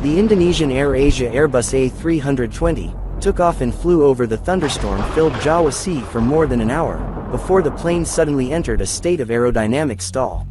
The Indonesian AirAsia Airbus A320 took off and flew over the thunderstorm-filled Jawa Sea for more than an hour, before the plane suddenly entered a state of aerodynamic stall.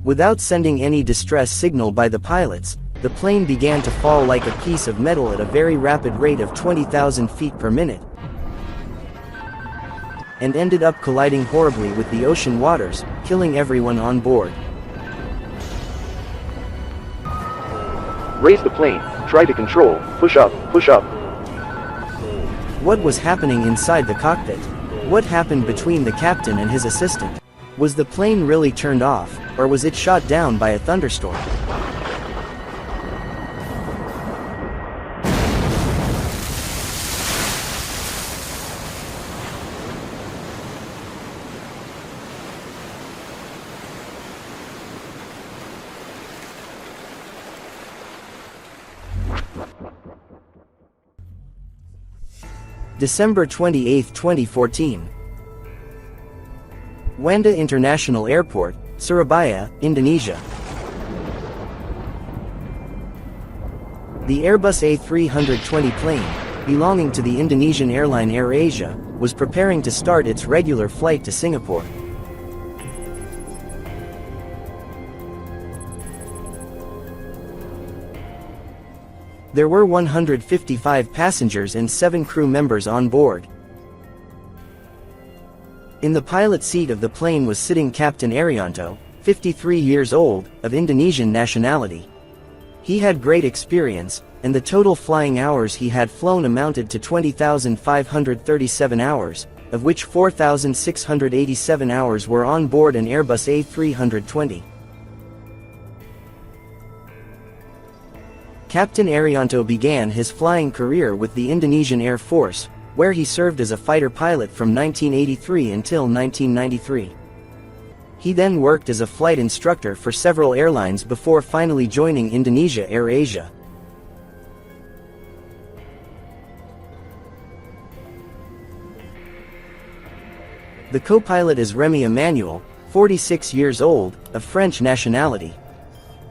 Without sending any distress signal by the pilots, the plane began to fall like a piece of metal at a very rapid rate of 20,000 feet per minute, and ended up colliding horribly with the ocean waters, killing everyone on board. Raise the plane, try to control, push up, push up. What was happening inside the cockpit? What happened between the captain and his assistant? Was the plane really turned off, or was it shot down by a thunderstorm? December 28, 2014. Wanda International Airport, Surabaya, Indonesia. The Airbus A320 plane, belonging to the Indonesian airline AirAsia, was preparing to start its regular flight to Singapore. There were 155 passengers and 7 crew members on board. In the pilot seat of the plane was sitting Captain Arianto, 53 years old, of Indonesian nationality. He had great experience, and the total flying hours he had flown amounted to 20,537 hours, of which 4,687 hours were on board an Airbus A320. Captain Arianto began his flying career with the Indonesian Air Force, where he served as a fighter pilot from 1983 until 1993. He then worked as a flight instructor for several airlines before finally joining Indonesia AirAsia. The co-pilot is Remy Emmanuel, 46 years old, of French nationality.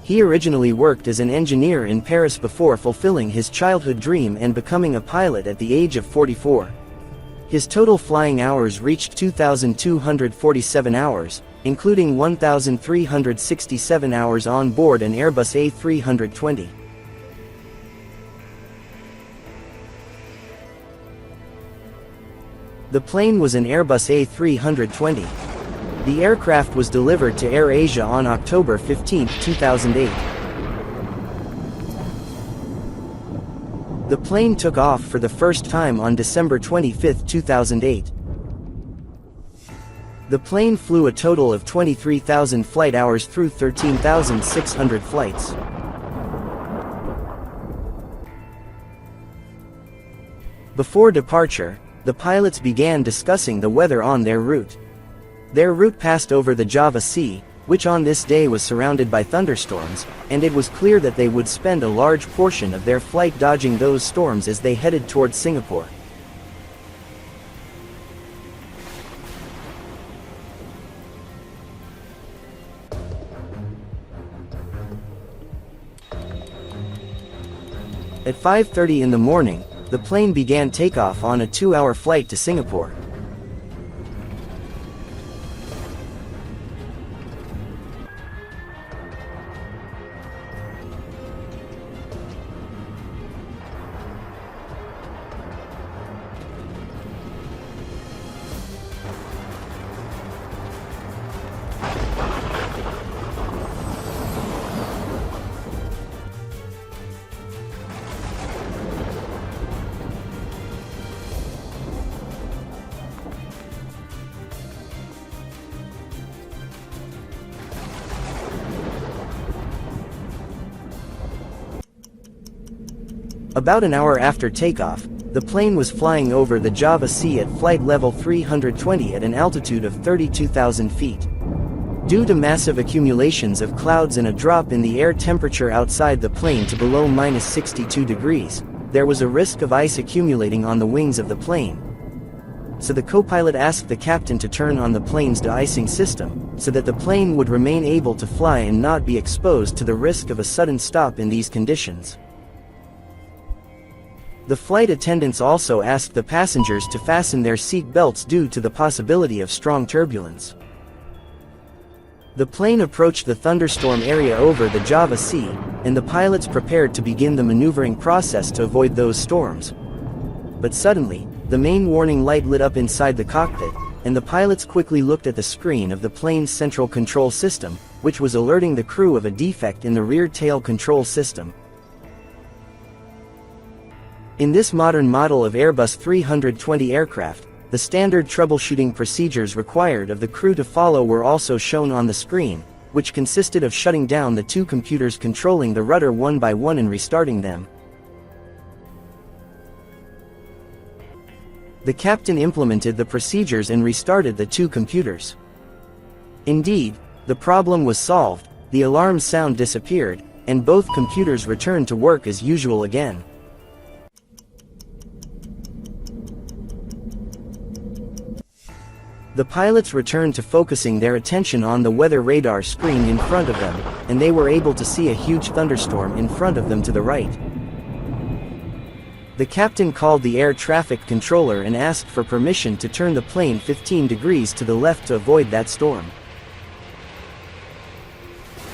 He originally worked as an engineer in Paris before fulfilling his childhood dream and becoming a pilot at the age of 44. His total flying hours reached 2,247 hours, including 1,367 hours on board an Airbus A320. The plane was an Airbus A320. The aircraft was delivered to AirAsia on October 15, 2008. The plane took off for the first time on December 25, 2008. The plane flew a total of 23,000 flight hours through 13,600 flights. Before departure, the pilots began discussing the weather on their route. Their route passed over the Java Sea, which on this day was surrounded by thunderstorms, and it was clear that they would spend a large portion of their flight dodging those storms as they headed towards Singapore. At 5:30 in the morning, the plane began takeoff on a 2-hour flight to Singapore. About an hour after takeoff, the plane was flying over the Java Sea at flight level 320 at an altitude of 32,000 feet. Due to massive accumulations of clouds and a drop in the air temperature outside the plane to below -62 degrees, there was a risk of ice accumulating on the wings of the plane. so the co-pilot asked the captain to turn on the plane's de-icing system, so that the plane would remain able to fly and not be exposed to the risk of a sudden stop in these conditions. The flight attendants also asked the passengers to fasten their seat belts due to the possibility of strong turbulence. The plane approached the thunderstorm area over the Java Sea, and the pilots prepared to begin the maneuvering process to avoid those storms. But suddenly, the main warning light lit up inside the cockpit, and the pilots quickly looked at the screen of the plane's central control system, which was alerting the crew of a defect in the rear tail control system. In this modern model of Airbus 320 aircraft, the standard troubleshooting procedures required of the crew to follow were also shown on the screen, which consisted of shutting down the two computers controlling the rudder one by one and restarting them. The captain implemented the procedures and restarted the two computers. Indeed, the problem was solved, the alarm sound disappeared, and both computers returned to work as usual again. The pilots returned to focusing their attention on the weather radar screen in front of them, and they were able to see a huge thunderstorm in front of them to the right. The captain called the air traffic controller and asked for permission to turn the plane 15 degrees to the left to avoid that storm.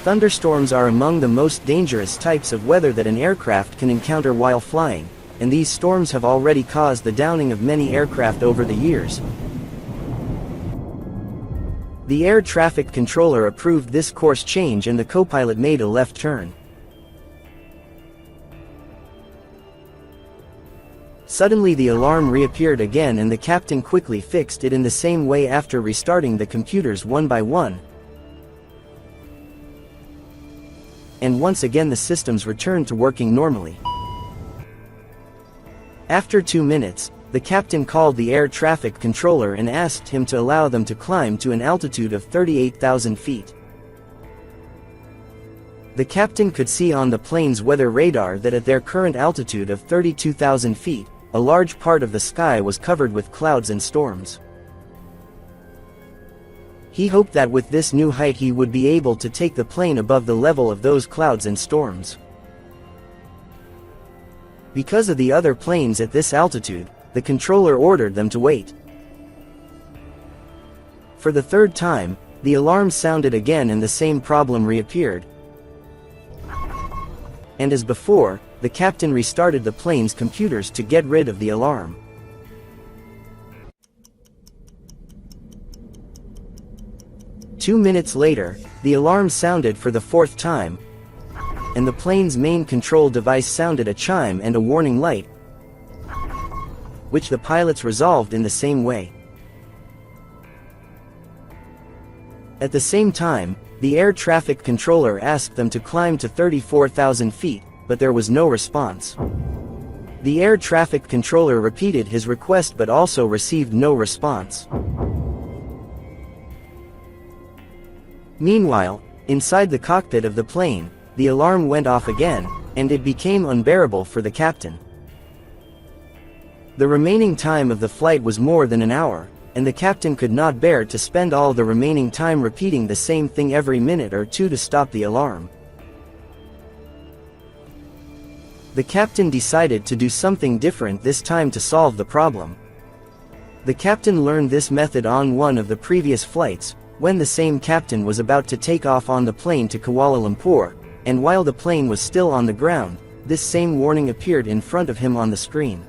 Thunderstorms are among the most dangerous types of weather that an aircraft can encounter while flying, and these storms have already caused the downing of many aircraft over the years. The air traffic controller approved this course change and the co-pilot made a left turn. Suddenly the alarm reappeared again and the captain quickly fixed it in the same way after restarting the computers one by one. And once again the systems returned to working normally. After 2 minutes, the captain called the air traffic controller and asked him to allow them to climb to an altitude of 38,000 feet. The captain could see on the plane's weather radar that at their current altitude of 32,000 feet, a large part of the sky was covered with clouds and storms. He hoped that with this new height he would be able to take the plane above the level of those clouds and storms. Because of the other planes at this altitude, the controller ordered them to wait. For the third time, the alarm sounded again and the same problem reappeared. And as before, the captain restarted the plane's computers to get rid of the alarm. Two minutes later, the alarm sounded for the fourth time, and the plane's main control device sounded a chime and a warning light, which the pilots resolved in the same way. At the same time, the air traffic controller asked them to climb to 34,000 feet, but there was no response. The air traffic controller repeated his request but also received no response. Meanwhile, inside the cockpit of the plane, the alarm went off again, and it became unbearable for the captain. The remaining time of the flight was more than an hour, and the captain could not bear to spend all the remaining time repeating the same thing every minute or two to stop the alarm. The captain decided to do something different this time to solve the problem. The captain learned this method on one of the previous flights, when the same captain was about to take off on the plane to Kuala Lumpur, and while the plane was still on the ground, this same warning appeared in front of him on the screen.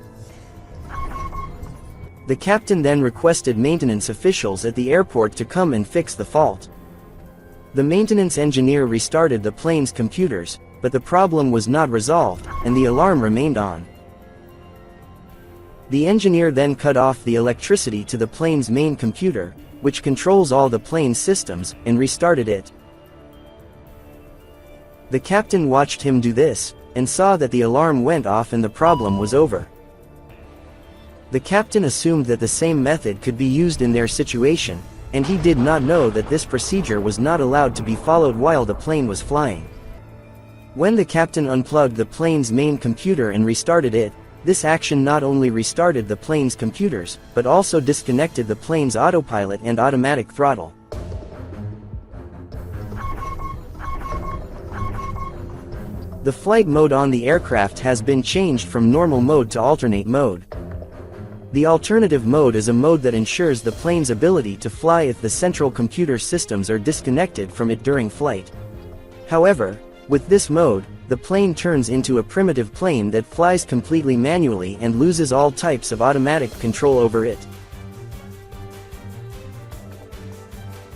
The captain then requested maintenance officials at the airport to come and fix the fault. The maintenance engineer restarted the plane's computers, but the problem was not resolved, and the alarm remained on. The engineer then cut off the electricity to the plane's main computer, which controls all the plane's systems, and restarted it. The captain watched him do this, and saw that the alarm went off and the problem was over. The captain assumed that the same method could be used in their situation, and he did not know that this procedure was not allowed to be followed while the plane was flying. When the captain unplugged the plane's main computer and restarted it, This action not only restarted the plane's computers, but also disconnected the plane's autopilot and automatic throttle. The flight mode on the aircraft has been changed from normal mode to alternate mode. The alternative mode is a mode that ensures the plane's ability to fly if the central computer systems are disconnected from it during flight. However, with this mode, the plane turns into a primitive plane that flies completely manually and loses all types of automatic control over it.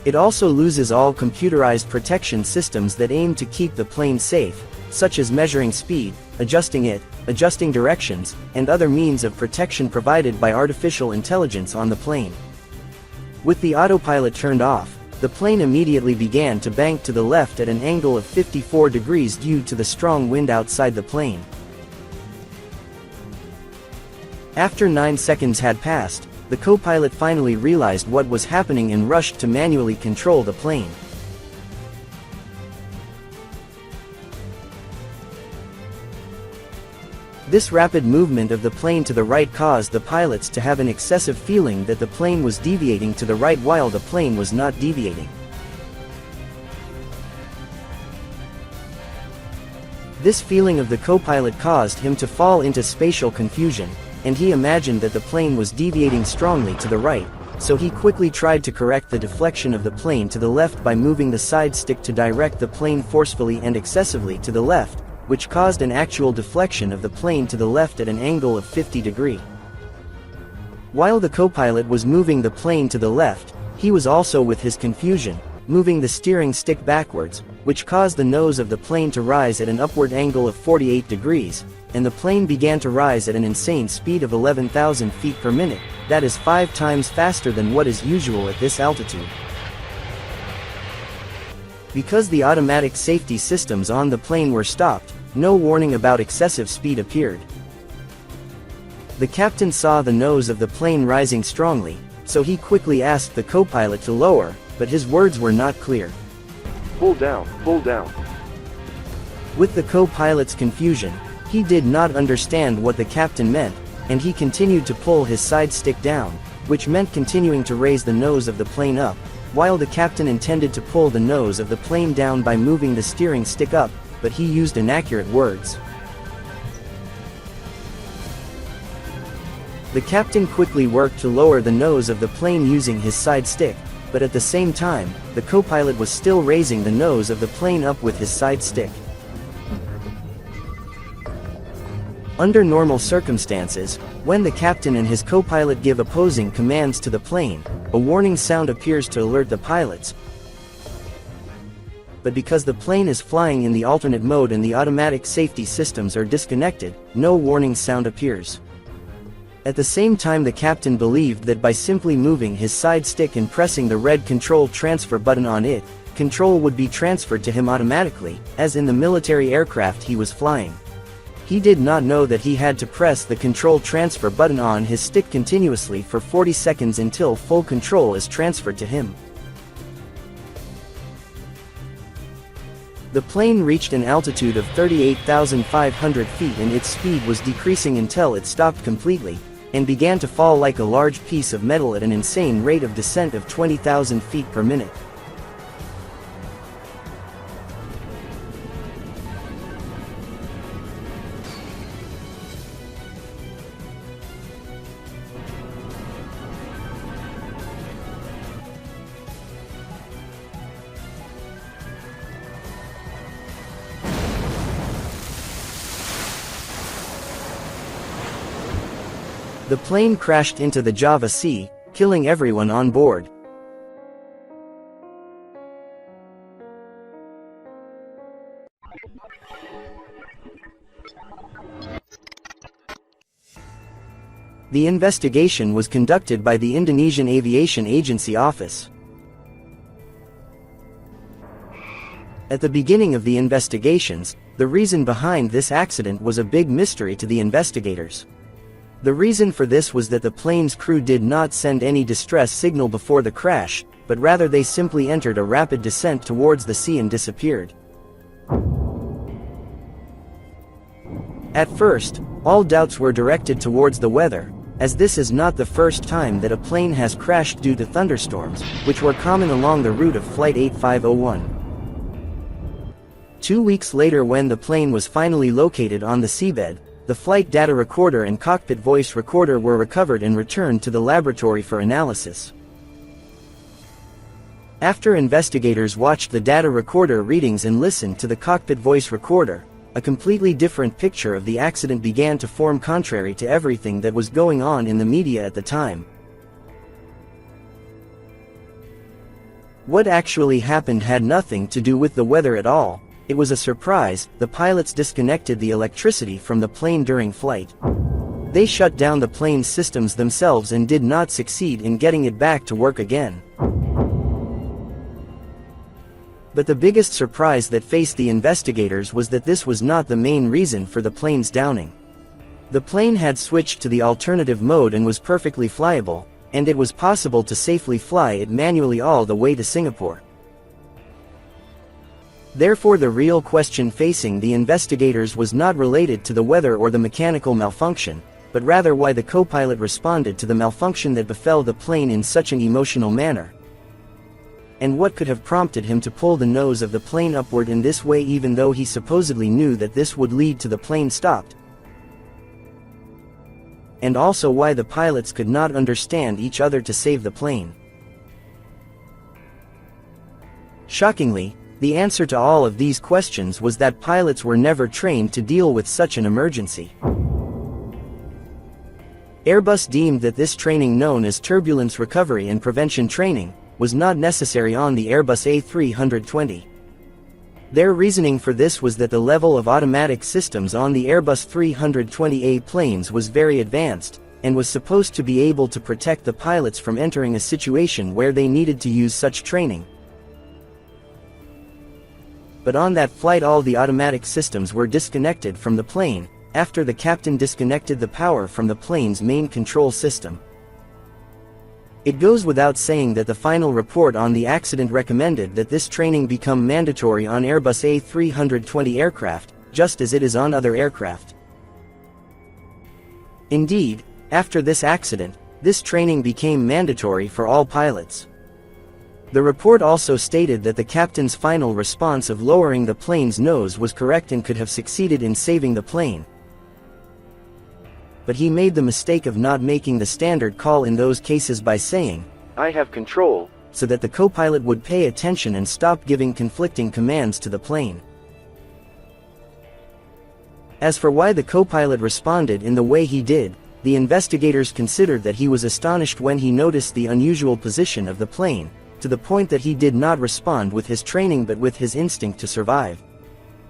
It also loses all computerized protection systems that aim to keep the plane safe, such as measuring speed, adjusting directions, and other means of protection provided by artificial intelligence on the plane. With the autopilot turned off, the plane immediately began to bank to the left at an angle of 54 degrees due to the strong wind outside the plane. After 9 seconds had passed, the co-pilot finally realized what was happening and rushed to manually control the plane. This rapid movement of the plane to the right caused the pilots to have an excessive feeling that the plane was deviating to the right while the plane was not deviating. This feeling of the co-pilot caused him to fall into spatial confusion, and he imagined that the plane was deviating strongly to the right, so he quickly tried to correct the deflection of the plane to the left by moving the side stick to direct the plane forcefully and excessively to the left, which caused an actual deflection of the plane to the left at an angle of 50 degrees. While the co-pilot was moving the plane to the left, he was also, with his confusion, moving the steering stick backwards, which caused the nose of the plane to rise at an upward angle of 48 degrees, and the plane began to rise at an insane speed of 11,000 feet per minute, that is 5 times faster than what is usual at this altitude. Because the automatic safety systems on the plane were stopped, no warning about excessive speed appeared. The captain saw the nose of the plane rising strongly, so he quickly asked the co-pilot to lower, but his words were not clear. Pull down, pull down. With the co-pilot's confusion, he did not understand what the captain meant, and he continued to pull his side stick down, which meant continuing to raise the nose of the plane up, while the captain intended to pull the nose of the plane down by moving the steering stick up, but he used inaccurate words. The captain quickly worked to lower the nose of the plane using his side stick, but at the same time, the co-pilot was still raising the nose of the plane up with his side stick. Under normal circumstances, when the captain and his co-pilot give opposing commands to the plane, a warning sound appears to alert the pilots. But because the plane is flying in the alternate mode and the automatic safety systems are disconnected, no warning sound appears. At the same time, the captain believed that by simply moving his side stick and pressing the red control transfer button on it, control would be transferred to him automatically, as in the military aircraft he was flying. He did not know that he had to press the control transfer button on his stick continuously for 40 seconds until full control is transferred to him. The plane reached an altitude of 38,500 feet and its speed was decreasing until it stopped completely, and began to fall like a large piece of metal at an insane rate of descent of 20,000 feet per minute. The plane crashed into the Java Sea, killing everyone on board. The investigation was conducted by the Indonesian Aviation Agency Office. At the beginning of the investigations, the reason behind this accident was a big mystery to the investigators. The reason for this was that the plane's crew did not send any distress signal before the crash, but rather they simply entered a rapid descent towards the sea and disappeared. At first, all doubts were directed towards the weather, as this is not the first time that a plane has crashed due to thunderstorms, which were common along the route of Flight 8501. 2 weeks later, when the plane was finally located on the seabed, the flight data recorder and cockpit voice recorder were recovered and returned to the laboratory for analysis. After investigators watched the data recorder readings and listened to the cockpit voice recorder, a completely different picture of the accident began to form, contrary to everything that was going on in the media at the time. What actually happened had nothing to do with the weather at all. It was a surprise. The pilots disconnected the electricity from the plane during flight. They shut down the plane's systems themselves and did not succeed in getting it back to work again. But the biggest surprise that faced the investigators was that this was not the main reason for the plane's downing. The plane had switched to the alternative mode and was perfectly flyable, and it was possible to safely fly it manually all the way to Singapore. Therefore, the real question facing the investigators was not related to the weather or the mechanical malfunction, but rather why the co-pilot responded to the malfunction that befell the plane in such an emotional manner. And what could have prompted him to pull the nose of the plane upward in this way, even though he supposedly knew that this would lead to the plane stopped? And also why the pilots could not understand each other to save the plane. Shockingly, the answer to all of these questions was that pilots were never trained to deal with such an emergency. Airbus deemed that this training, known as turbulence recovery and prevention training, was not necessary on the Airbus A320. Their reasoning for this was that the level of automatic systems on the Airbus 320A planes was very advanced, and was supposed to be able to protect the pilots from entering a situation where they needed to use such training. But on that flight, all the automatic systems were disconnected from the plane, after the captain disconnected the power from the plane's main control system. It goes without saying that the final report on the accident recommended that this training become mandatory on Airbus A320 aircraft, just as it is on other aircraft. Indeed, after this accident, this training became mandatory for all pilots. The report also stated that the captain's final response of lowering the plane's nose was correct and could have succeeded in saving the plane. But he made the mistake of not making the standard call in those cases by saying, "I have control," so that the co-pilot would pay attention and stop giving conflicting commands to the plane. As for why the co-pilot responded in the way he did, the investigators considered that he was astonished when he noticed the unusual position of the plane, to the point that he did not respond with his training but with his instinct to survive.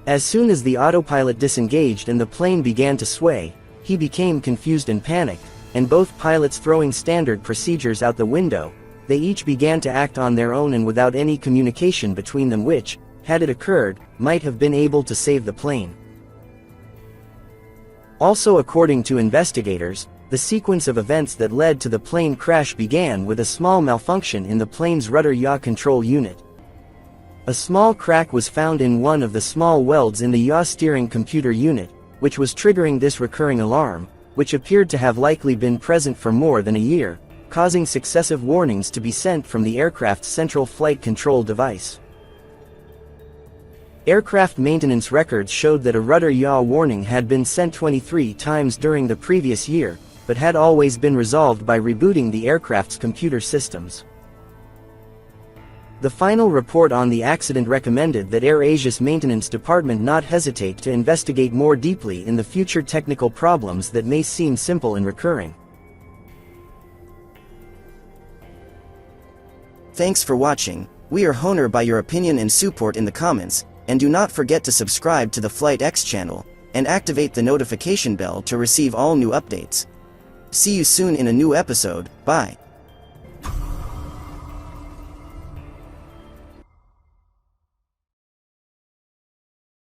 As soon as the autopilot disengaged and the plane began to sway, he became confused and panicked, and both pilots throwing standard procedures out the window, they each began to act on their own and without any communication between them, which, had it occurred, might have been able to save the plane. Also, according to investigators, the sequence of events that led to the plane crash began with a small malfunction in the plane's rudder yaw control unit. A small crack was found in one of the small welds in the yaw steering computer unit, which was triggering this recurring alarm, which appeared to have likely been present for more than a year, causing successive warnings to be sent from the aircraft's central flight control device. Aircraft maintenance records showed that a rudder yaw warning had been sent 23 times during the previous year, but had always been resolved by rebooting the aircraft's computer systems. The final report on the accident recommended that AirAsia's maintenance department not hesitate to investigate more deeply in the future technical problems that may seem simple and recurring. Thanks for watching. We are honored by your opinion and support in the comments, and do not forget to subscribe to the Flight X channel, and activate the notification bell to receive all new updates. See you soon in a new episode. Bye.